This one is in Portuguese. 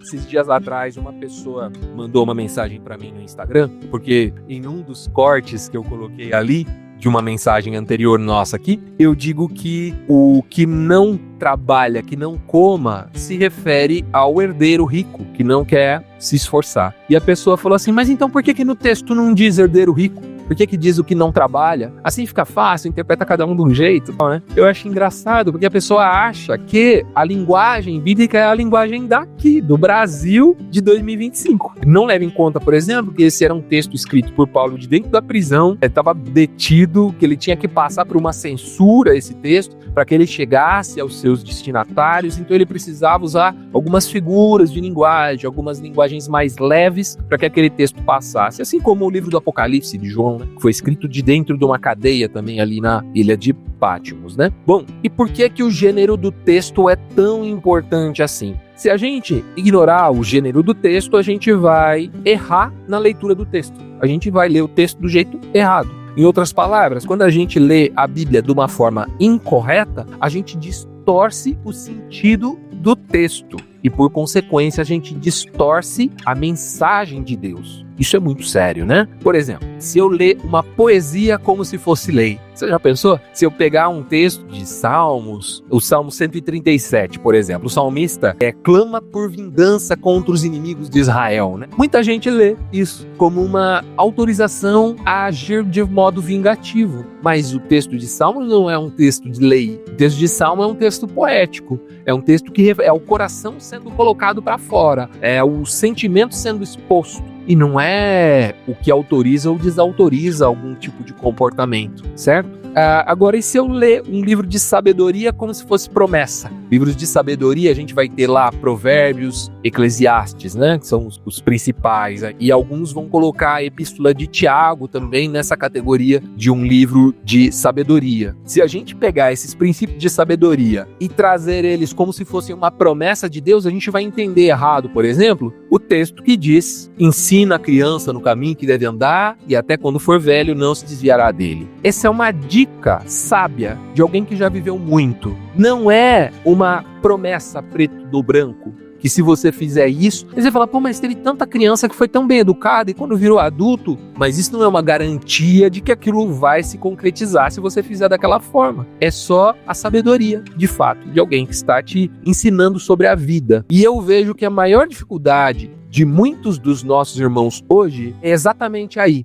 Esses dias atrás, uma pessoa mandou uma mensagem para mim no Instagram, porque em um dos cortes que eu coloquei ali, de uma mensagem anterior nossa aqui, eu digo que o que não trabalha, que não coma, se refere ao herdeiro rico, que não quer se esforçar. E a pessoa falou assim, mas então por que no texto não diz herdeiro rico? Por que diz o que não trabalha? Assim fica fácil, interpreta cada um de um jeito, né? Eu acho engraçado, porque a pessoa acha que a linguagem bíblica é a linguagem daqui, do Brasil de 2025. Não leva em conta, por exemplo, que esse era um texto escrito por Paulo de dentro da prisão, ele estava detido, que ele tinha que passar por uma censura, esse texto, para que ele chegasse aos seus destinatários, então ele precisava usar algumas figuras de linguagem, algumas linguagens mais leves, para que aquele texto passasse, assim como o livro do Apocalipse de João, que foi escrito de dentro de uma cadeia também ali na ilha de Patmos, né? Bom, e por que o gênero do texto é tão importante assim? Se a gente ignorar o gênero do texto, a gente vai errar na leitura do texto. A gente vai ler o texto do jeito errado. Em outras palavras, quando a gente lê a Bíblia de uma forma incorreta, a gente distorce o sentido do texto e, por consequência, a gente distorce a mensagem de Deus. Isso é muito sério, né? Por exemplo, se eu ler uma poesia como se fosse lei, você já pensou? Se eu pegar um texto de Salmos, o Salmo 137, por exemplo, o salmista clama por vingança contra os inimigos de Israel, né? Muita gente lê isso como uma autorização a agir de modo vingativo, mas o texto de Salmos não é um texto de lei. O texto de Salmo é um texto poético, é um texto que é o coração sendo colocado para fora, é o sentimento sendo exposto. E não é o que autoriza ou desautoriza algum tipo de comportamento, certo? Agora, e se eu ler um livro de sabedoria como se fosse promessa? Livros de sabedoria, a gente vai ter lá Provérbios, Eclesiastes, né? Que são os principais. E alguns vão colocar a Epístola de Tiago também nessa categoria de um livro de sabedoria. Se a gente pegar esses princípios de sabedoria e trazer eles como se fossem uma promessa de Deus, a gente vai entender errado, por exemplo, o texto que diz: ensina a criança no caminho que deve andar e até quando for velho não se desviará dele. Essa é uma dica sábia de alguém que já viveu muito. Não é uma promessa preto no branco, que se você fizer isso, você fala, pô, mas teve tanta criança que foi tão bem educada e quando virou adulto, mas isso não é uma garantia de que aquilo vai se concretizar se você fizer daquela forma. É só a sabedoria, de fato, de alguém que está te ensinando sobre a vida. E eu vejo que a maior dificuldade de muitos dos nossos irmãos hoje é exatamente aí.